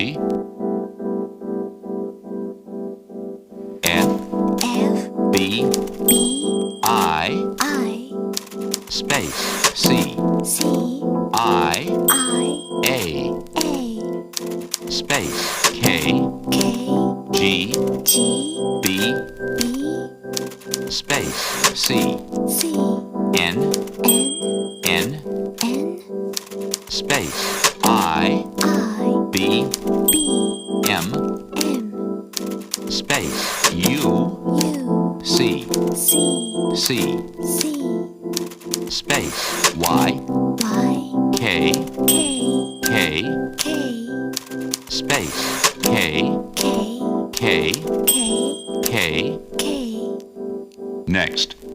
Ready? F B I space C I A space K G B space C N space I B M space U C space Y K space